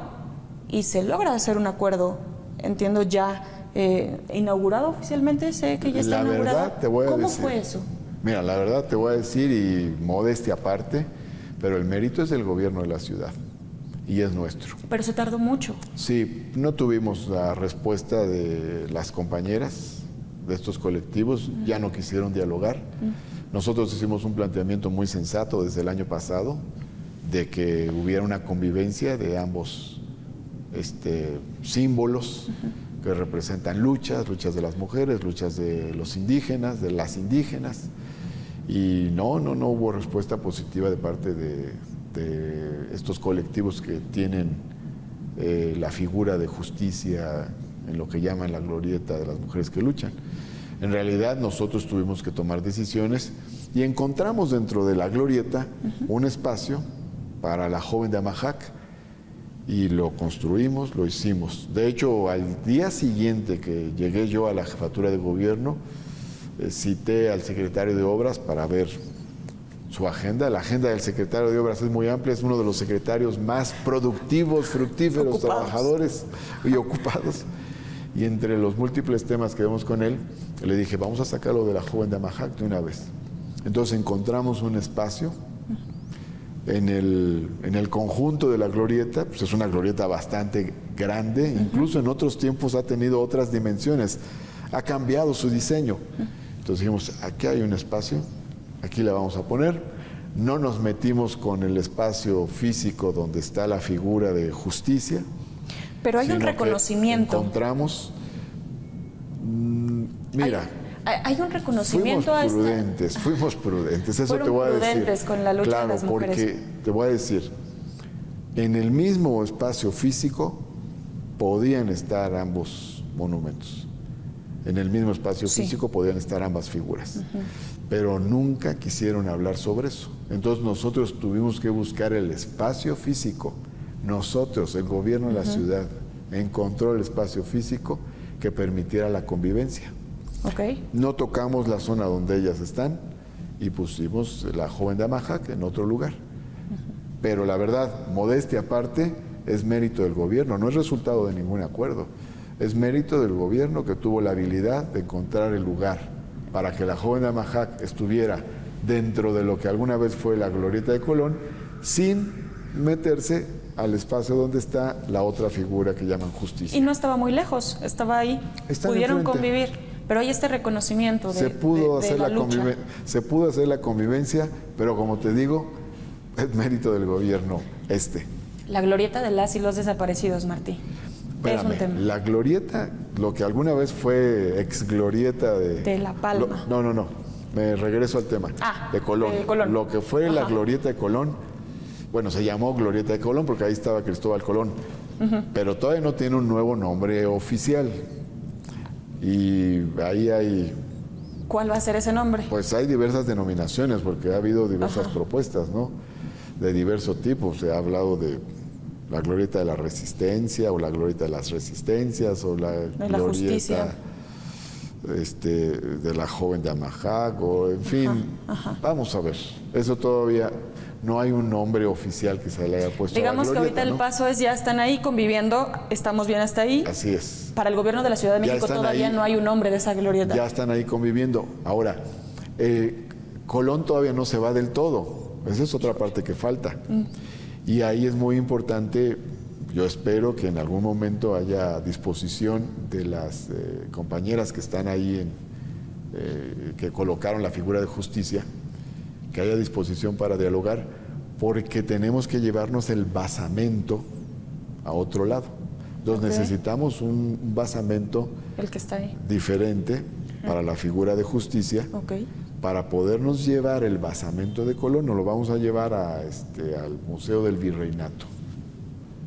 y se logra hacer un acuerdo, entiendo ya, inaugurado oficialmente, sé que ya está inaugurado. La verdad te voy a decir. ¿Cómo fue eso? Mira, la verdad te voy a decir, y modestia aparte, pero el mérito es del gobierno de la ciudad. Y es nuestro. Pero se tardó mucho. Sí, no tuvimos la respuesta de las compañeras de estos colectivos, ya no quisieron dialogar. Nosotros hicimos un planteamiento muy sensato desde el año pasado, de que hubiera una convivencia de ambos símbolos que representan luchas de las mujeres, luchas de los indígenas, de las indígenas, y no hubo respuesta positiva de parte de estos colectivos que tienen la figura de justicia en lo que llaman la glorieta de las mujeres que luchan. En realidad nosotros tuvimos que tomar decisiones y encontramos dentro de la glorieta un espacio para la joven de Amahac y lo construimos, lo hicimos. De hecho, al día siguiente que llegué yo a la jefatura de gobierno, cité al secretario de Obras para ver su agenda. La agenda del secretario de Obras es muy amplia, es uno de los secretarios más productivos, fructíferos, trabajadores y ocupados. Y entre los múltiples temas que vemos con él, le dije, vamos a sacarlo de la joven de Amahac de una vez. Entonces encontramos un espacio en el conjunto de la glorieta, pues es una glorieta bastante grande, incluso en otros tiempos ha tenido otras dimensiones, ha cambiado su diseño. Entonces dijimos, aquí hay un espacio, aquí la vamos a poner. No nos metimos con el espacio físico donde está la figura de justicia. Pero hay un reconocimiento. Encontramos, mira, hay un reconocimiento a esta... Fuimos prudentes, eso te voy a decir. Prudentes con la lucha de las mujeres. Porque te voy a decir, en el mismo espacio físico podían estar ambos monumentos. En el mismo espacio físico podían estar ambas figuras. Pero nunca quisieron hablar sobre eso. Entonces nosotros tuvimos que buscar el espacio físico. Nosotros, el gobierno de la ciudad, encontró el espacio físico que permitiera la convivencia. No tocamos la zona donde ellas están y pusimos la joven de Amahac en otro lugar. Pero la verdad, modestia aparte, es mérito del gobierno, no es resultado de ningún acuerdo. Es mérito del gobierno que tuvo la habilidad de encontrar el lugar para que la joven de Amahac estuviera dentro de lo que alguna vez fue la glorieta de Colón, sin meterse al espacio donde está la otra figura que llaman justicia. Y no estaba muy lejos, estaba ahí. Pudieron convivir. pero hay este reconocimiento de, se pudo de hacer la la lucha. se pudo hacer la convivencia, pero como te digo, es mérito del gobierno La glorieta de las y los desaparecidos, Martí. Es un Espérame, tema. la glorieta, lo que alguna vez fue ex glorieta De La Palma. No, me regreso al tema. De Colón. De Colón. Lo que fue la Ajá. glorieta de Colón, bueno, se llamó glorieta de Colón porque ahí estaba Cristóbal Colón, pero todavía no tiene un nuevo nombre oficial. Y ahí hay, ¿Cuál va a ser ese nombre? pues hay diversas denominaciones porque ha habido diversas propuestas, ¿no? De diverso tipo. Se ha hablado de la glorieta de la resistencia o la glorieta de las resistencias o la la glorieta justicia. De la joven de Amajac o en fin, vamos a ver. Eso todavía no hay un nombre oficial que se le haya puesto Digamos a la que ahorita glorieta, el ¿no? paso es ya están ahí conviviendo, estamos bien hasta ahí. Así es. Para el gobierno de la Ciudad de Ya México están todavía ahí. no hay un nombre de esa glorieta. Ya están ahí conviviendo. Ahora, Colón todavía no se va del todo. Esa es otra parte que falta. Y ahí es muy importante, yo espero que en algún momento haya disposición de las compañeras que están ahí, que colocaron la figura de justicia, que haya disposición para dialogar, porque tenemos que llevarnos el basamento a otro lado. Entonces necesitamos un basamento El que está ahí. diferente para la figura de justicia. Ok. Para podernos llevar el basamento de Colón, nos lo vamos a llevar al Museo del Virreinato.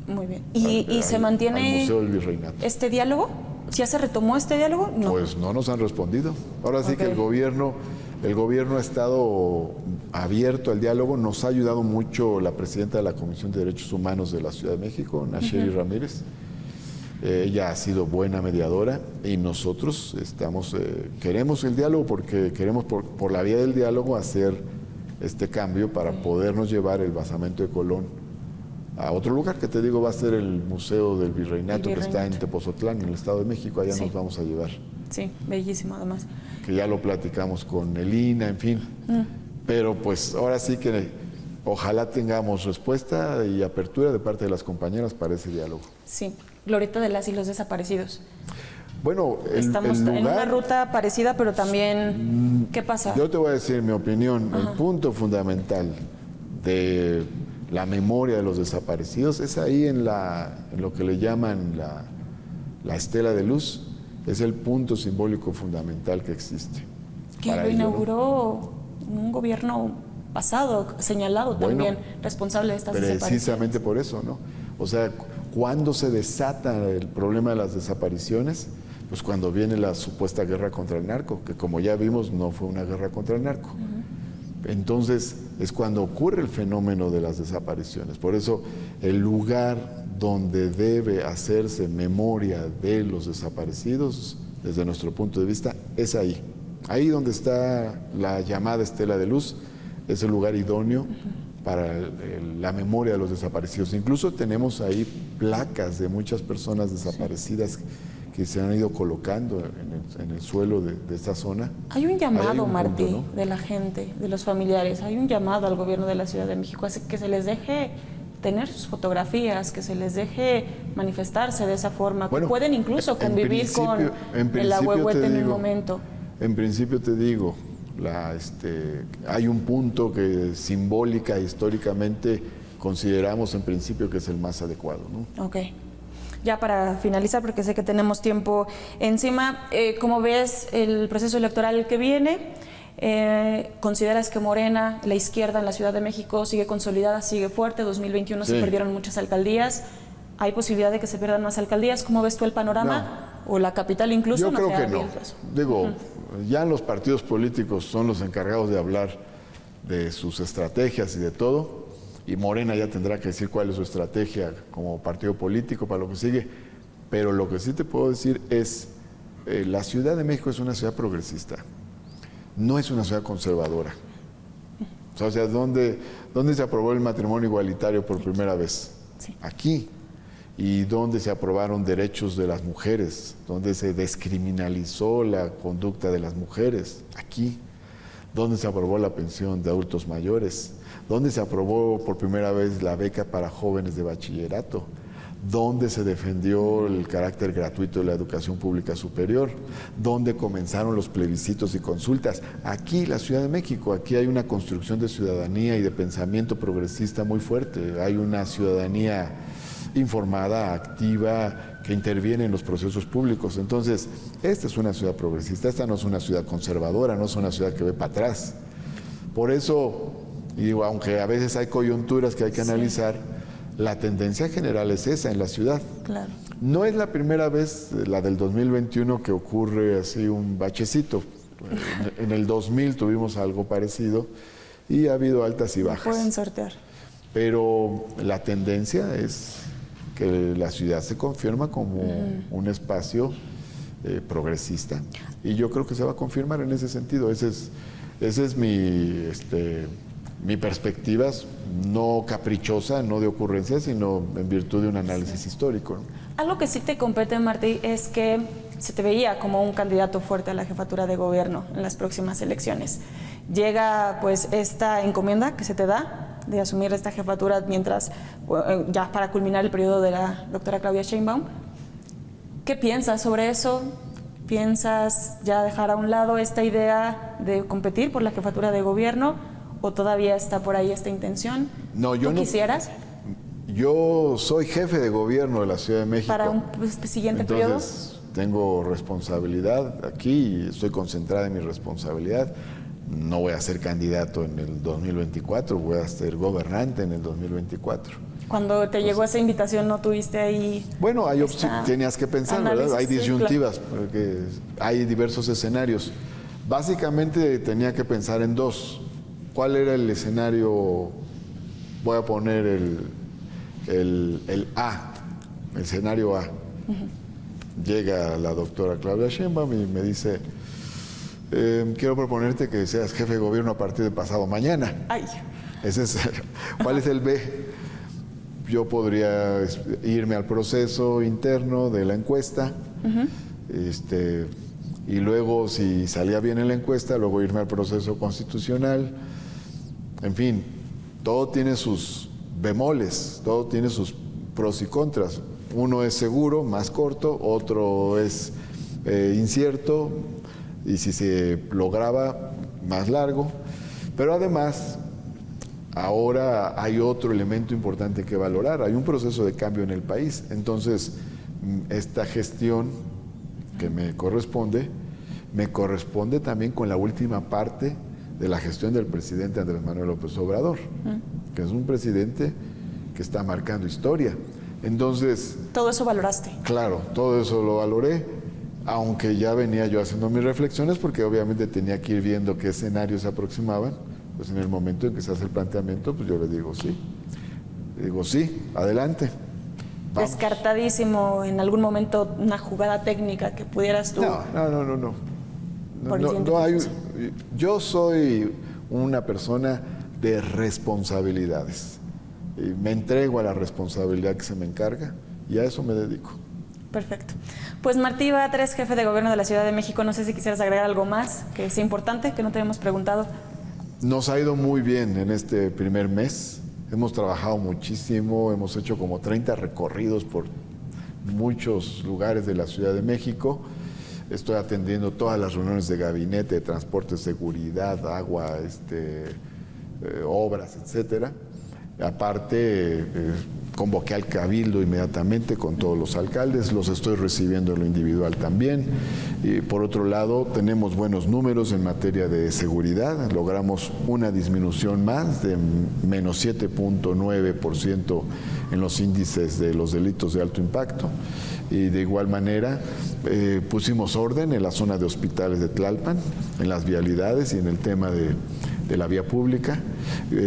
Muy bien. ¿Y se mantiene al Museo del Virreinato. este diálogo? ¿Ya se retomó este diálogo? No. Pues no nos han respondido. Ahora sí que Ok. el gobierno ha estado abierto al diálogo. Nos ha ayudado mucho la presidenta de la Comisión de Derechos Humanos de la Ciudad de México, Nacheli Ramírez. Ella ha sido buena mediadora y nosotros queremos el diálogo porque queremos por la vía del diálogo hacer este cambio para podernos llevar el basamento de Colón a otro lugar, que te digo va a ser el Museo del Virreinato, que está en Tepozotlán, en el Estado de México. Allá nos vamos a llevar. Sí, bellísimo además. Que ya lo platicamos con el INAH, en fin. Pero pues ahora sí que ojalá tengamos respuesta y apertura de parte de las compañeras para ese diálogo. Sí, glorieta de las y los desaparecidos. Bueno, Estamos el lugar, en una ruta parecida, pero también, ¿qué pasa? Yo te voy a decir mi opinión. El punto fundamental de la memoria de los desaparecidos es ahí en lo que le llaman la estela de luz. Es el punto simbólico fundamental que existe. Que para lo ello, ¿no? inauguró un gobierno pasado, señalado también, responsable de estas desapariciones. Precisamente por eso, ¿no? O sea, ¿cuándo se desata el problema de las desapariciones? Pues cuando viene la supuesta guerra contra el narco, que como ya vimos no fue una guerra contra el narco. Entonces es cuando ocurre el fenómeno de las desapariciones. Por eso el lugar donde debe hacerse memoria de los desaparecidos, desde nuestro punto de vista, es ahí. Ahí donde está la llamada estela de luz, es el lugar idóneo para la memoria de los desaparecidos. Incluso tenemos ahí placas de muchas personas desaparecidas que se han ido colocando en el suelo de esta zona. Hay un llamado, un Martí, punto, ¿no? de la gente, de los familiares, hay un llamado al gobierno de la Ciudad de México, así que se les deje tener sus fotografías, que se les deje manifestarse de esa forma, Bueno, que pueden incluso convivir con el ahuehuete en el momento. En principio te digo, hay un punto que simbólica e históricamente consideramos en principio que es el más adecuado, ¿no? Ok. Ya para finalizar, porque sé que tenemos tiempo encima, ¿cómo ves el proceso electoral que viene? ¿Consideras que Morena, la izquierda en la Ciudad de México, sigue consolidada, sigue fuerte? 2021 se perdieron muchas alcaldías. ¿Hay posibilidad de que se pierdan más alcaldías? ¿Cómo ves tú el panorama? ¿O la capital incluso? Yo creo sé, que no. Digo, ya los partidos políticos son los encargados de hablar de sus estrategias y de todo. Y Morena ya tendrá que decir cuál es su estrategia como partido político para lo que sigue. Pero lo que sí te puedo decir es, la Ciudad de México es una ciudad progresista, no es una ciudad conservadora. O sea, ¿dónde se aprobó el matrimonio igualitario por primera vez? Sí. Aquí. Y donde se aprobaron derechos de las mujeres, donde se descriminalizó la conducta de las mujeres, aquí. Donde se aprobó la pensión de adultos mayores, donde se aprobó por primera vez la beca para jóvenes de bachillerato, donde se defendió el carácter gratuito de la educación pública superior, donde comenzaron los plebiscitos y consultas. Aquí, la Ciudad de México, aquí hay una construcción de ciudadanía y de pensamiento progresista muy fuerte. Hay una ciudadanía informada, activa, que interviene en los procesos públicos. Entonces, esta es una ciudad progresista, esta no es una ciudad conservadora, no es una ciudad que ve para atrás. Por eso, y digo, aunque a veces hay coyunturas que hay que analizar, la tendencia general es esa en la ciudad. Claro. No es la primera vez, la del 2021, que ocurre así un bachecito. En el 2000 tuvimos algo parecido y ha habido altas y bajas. Pueden sortear. Pero la tendencia es que la ciudad se confirma como un espacio progresista. Y yo creo que se va a confirmar en ese sentido. Ese es mi perspectiva, no caprichosa, no de ocurrencia, sino en virtud de un análisis histórico, ¿no? Algo que sí te compete, Martí, es que se te veía como un candidato fuerte a la jefatura de gobierno en las próximas elecciones. Llega pues esta encomienda que se te da de asumir esta jefatura mientras, ya para culminar el periodo de la doctora Claudia Sheinbaum. ¿Qué piensas sobre eso? ¿Piensas ya dejar a un lado esta idea de competir por la jefatura de gobierno? ¿O todavía está por ahí esta intención? No, yo ¿Tú quisieras? Yo soy jefe de gobierno de la Ciudad de México. ¿Para un siguiente periodo? Entonces, tengo responsabilidad aquí, estoy concentrada en mi responsabilidad. No voy a ser candidato en el 2024, voy a ser gobernante en el 2024. Cuando te llegó esa invitación, ¿no tuviste ahí? Bueno, tenías que pensar, ¿verdad? Hay disyuntivas, sí, claro, porque hay diversos escenarios. Básicamente tenía que pensar en dos. ¿Cuál era el escenario? Voy a poner el A, el escenario A. Llega la doctora Claudia Sheinbaum y me dice, quiero proponerte que seas jefe de gobierno a partir de pasado mañana. Ay. ¿Cuál es el B? Yo podría irme al proceso interno de la encuesta, y luego, si salía bien en la encuesta, luego irme al proceso constitucional. En fin, todo tiene sus bemoles, todo tiene sus pros y contras. Uno es seguro, más corto, otro es incierto, y si se lograba, más largo. Pero además, ahora hay otro elemento importante que valorar, hay un proceso de cambio en el país. Entonces, esta gestión que me corresponde también con la última parte de la gestión del presidente Andrés Manuel López Obrador, que es un presidente que está marcando historia. Entonces... ¿Todo eso valoraste? Claro, todo eso lo valoré, aunque ya venía yo haciendo mis reflexiones, porque obviamente tenía que ir viendo qué escenarios se aproximaban. Pues en el momento en que se hace el planteamiento, pues yo le digo sí. Le digo sí, adelante. Vamos. ¿Descartadísimo en algún momento una jugada técnica que pudieras tú? No. Yo soy una persona de responsabilidades. Y me entrego a la responsabilidad que se me encarga y a eso me dedico. Perfecto. Pues Martí Batres, jefe de gobierno de la Ciudad de México, no sé si quisieras agregar algo más que sea importante, que no te habíamos preguntado. Nos ha ido muy bien en este primer mes. Hemos trabajado muchísimo, hemos hecho como 30 recorridos por muchos lugares de la Ciudad de México. Estoy atendiendo todas las reuniones de gabinete, de transporte, seguridad, agua, obras, etcétera. Aparte, convoqué al cabildo inmediatamente con todos los alcaldes, los estoy recibiendo en lo individual también. Y por otro lado, tenemos buenos números en materia de seguridad, logramos una disminución más de menos 7.9% en los índices de los delitos de alto impacto. Y de igual manera pusimos orden en la zona de hospitales de Tlalpan, en las vialidades y en el tema de la vía pública.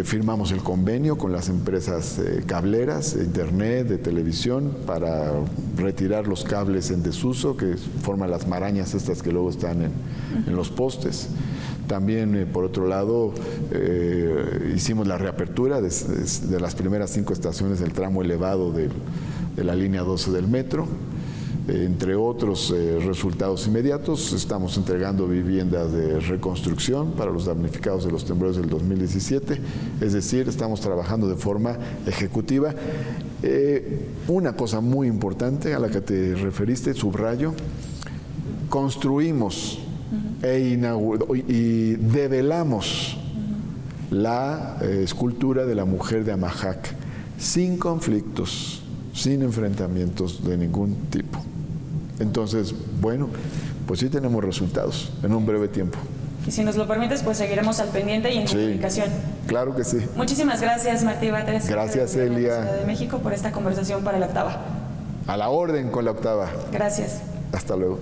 Firmamos el convenio con las empresas cableras, de internet, de televisión, para retirar los cables en desuso que forman las marañas estas que luego están en los postes. También, por otro lado, hicimos la reapertura de las primeras 5 estaciones del tramo elevado de la línea 12 del metro. Entre otros resultados inmediatos, estamos entregando viviendas de reconstrucción para los damnificados de los temblores del 2017, es decir, estamos trabajando de forma ejecutiva Una cosa muy importante a la que te referiste, subrayo, construimos y develamos la escultura de la mujer de Amahac sin conflictos, sin enfrentamientos de ningún tipo. Entonces, bueno, pues sí tenemos resultados en un breve tiempo. Y si nos lo permites, pues seguiremos al pendiente y en comunicación. Claro que sí. Muchísimas gracias, Martí Batres. Gracias, de Elia. la Ciudad de México, por esta conversación para la octava. A la orden con la octava. Gracias. Hasta luego.